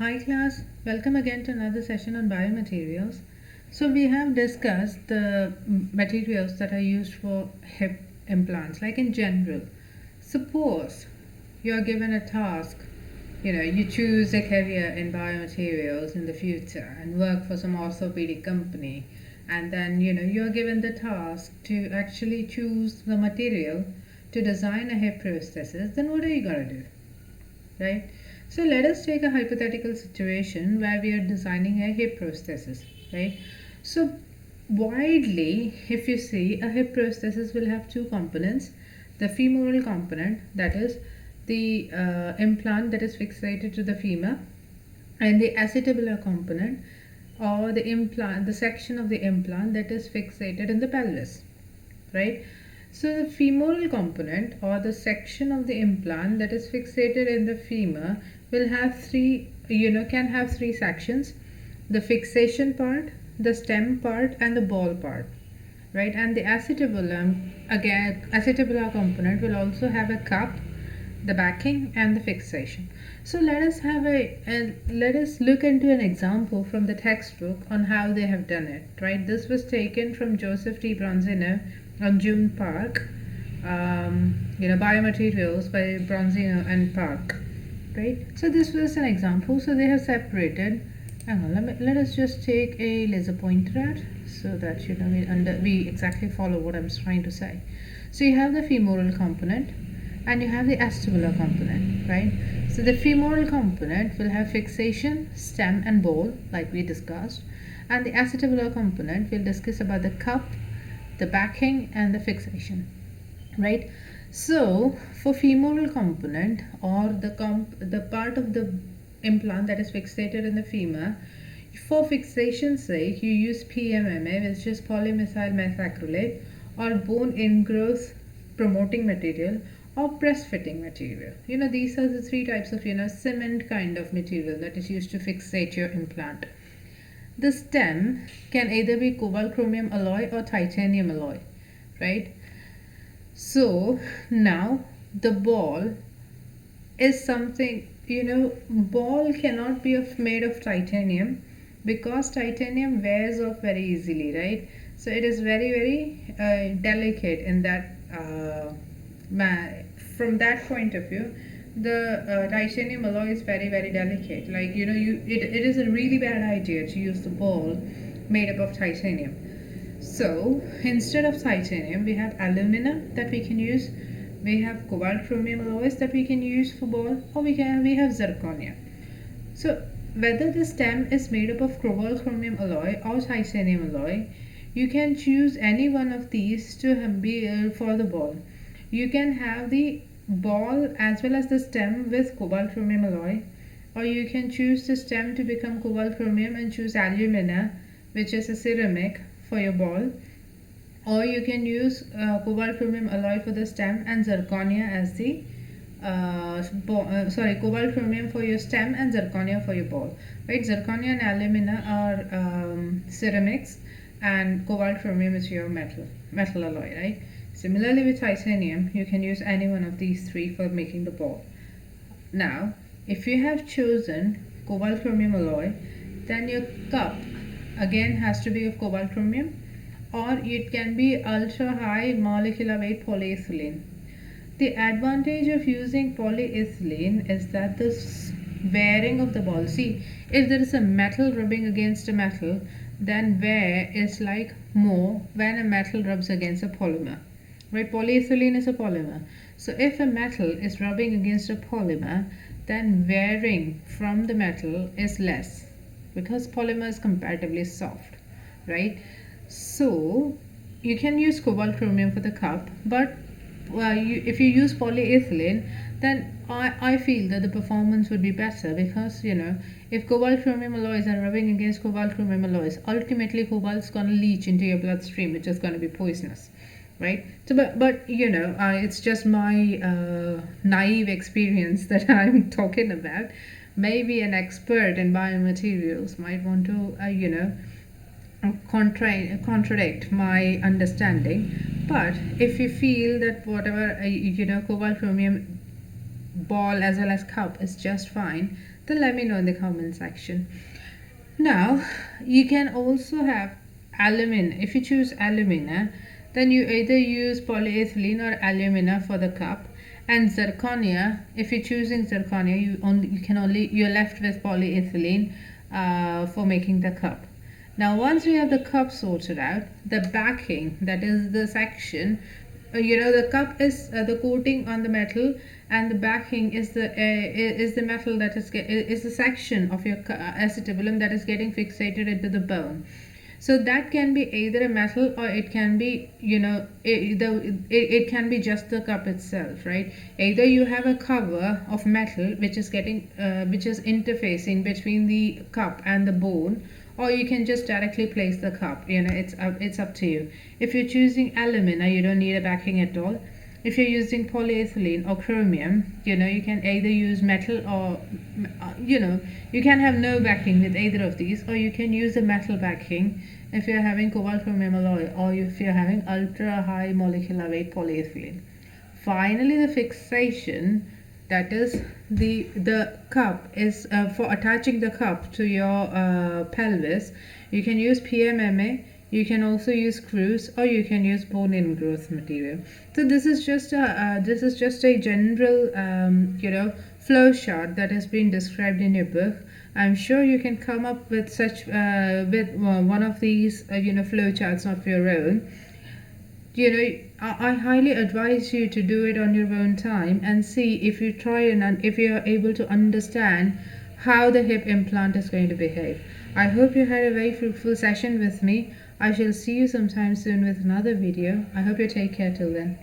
Hi class, welcome again to another session on biomaterials. So we have discussed the materials that are used for hip implants, like in general. Suppose you are given a task, you choose a career in biomaterials in the future and work for some orthopedic company, and then you are given the task to actually choose the material to design a hip prosthesis. Then what are you gonna do? Right? So let us take a hypothetical situation where we are designing a hip prosthesis, right? So widely, if you see, a hip prosthesis will have two components: the femoral component, that is the implant that is fixated to the femur, and the acetabular component, or the implant, the section of the implant that is fixated in the pelvis, right? So the femoral component, or the section of the implant that is fixated in the femur, will have can have three sections: the fixation part, the stem part, and the ball part, right? And the acetabular component will also have a cup, the backing, and the fixation. So let us look into an example from the textbook on how they have done it, right? This was taken from Joseph T. Bronzino on June Park, biomaterials by Bronzino and Park, right? So this was an example. So they have separated. Hang on, let us just take a laser pointer out so that we exactly follow what I'm trying to say. So you have the femoral component and you have the acetabular component, right? So the femoral component will have fixation, stem, and ball, like we discussed, and the acetabular component will discuss about the cup, the backing, and the fixation, right? So for femoral component, or the part of the implant that is fixated in the femur, for fixation's sake, you use PMMA, which is polymethyl methacrylate, or bone ingrowth promoting material, or press fitting material. These are the three types of cement kind of material that is used to fixate your implant. The stem can either be cobalt chromium alloy or titanium alloy, right? So now the ball is something, ball cannot be made of titanium, because titanium wears off very easily, right? So it is very, very delicate in that from that point of view. The titanium alloy is very, very delicate. Like it is a really bad idea to use the ball made up of titanium. So instead of titanium, we have alumina that we can use. We have cobalt chromium alloys that we can use for ball, or we have zirconia. So whether the stem is made up of cobalt chromium alloy or titanium alloy, you can choose any one of these to be for the ball. You can have the ball as well as the stem with cobalt chromium alloy, or you can choose the stem to become cobalt chromium and choose alumina, which is a ceramic, for your ball, or you can use cobalt chromium alloy for the stem and zirconia as the cobalt chromium for your stem and zirconia for your ball, right? Zirconia and alumina are ceramics, and cobalt chromium is your metal alloy, right? Similarly with titanium, you can use any one of these three for making the ball. Now, if you have chosen cobalt chromium alloy, then your cup again has to be of cobalt chromium, or it can be ultra high molecular weight polyethylene. The advantage of using polyethylene is that the wearing of the ball, see, if there is a metal rubbing against a metal, then wear is like more when a metal rubs against a polymer, right? Polyethylene is a polymer. So if a metal is rubbing against a polymer, then wearing from the metal is less, because polymer is comparatively soft, right? So you can use cobalt chromium for the cup, but if you use polyethylene, then I feel that the performance would be better, because if cobalt chromium alloys are rubbing against cobalt chromium alloys, ultimately cobalt's going to leach into your bloodstream, which is going to be poisonous, right? So but it's just my naive experience that I'm talking about. Maybe an expert in biomaterials might want to contradict my understanding. But if you feel that whatever cobalt chromium ball as well as cup is just fine, then let me know in the comment section. Now you can also have alumina. If you choose alumina, then you either use polyethylene or alumina for the cup, and zirconia, if you're choosing zirconia, you're left with polyethylene for making the cup. Now once we have the cup sorted out, the backing, that is the section, the cup is the coating on the metal, and the backing is the metal that is the section of your acetabulum that is getting fixated into the bone. So that can be either a metal, or it can be, it can be just the cup itself, right? Either you have a cover of metal which is interfacing between the cup and the bone, or you can just directly place the cup. It's up to you. If you're choosing alumina, you don't need a backing at all. If you're using polyethylene or chromium, you can either use metal, or you can have no backing with either of these, or you can use a metal backing if you're having cobalt chromium alloy, or if you're having ultra high molecular weight polyethylene. Finally, the fixation, that is the cup, is for attaching the cup to your pelvis. You can use PMMA, you can also use screws, or you can use bone ingrowth material. So this is just a general flow chart that has been described in your book. I'm sure you can come up with such one of these flow charts of your own. I highly advise you to do it on your own time and see if you try and if you are able to understand how the hip implant is going to behave. I hope you had a very fruitful session with me. I shall see you sometime soon with another video. I hope you take care till then.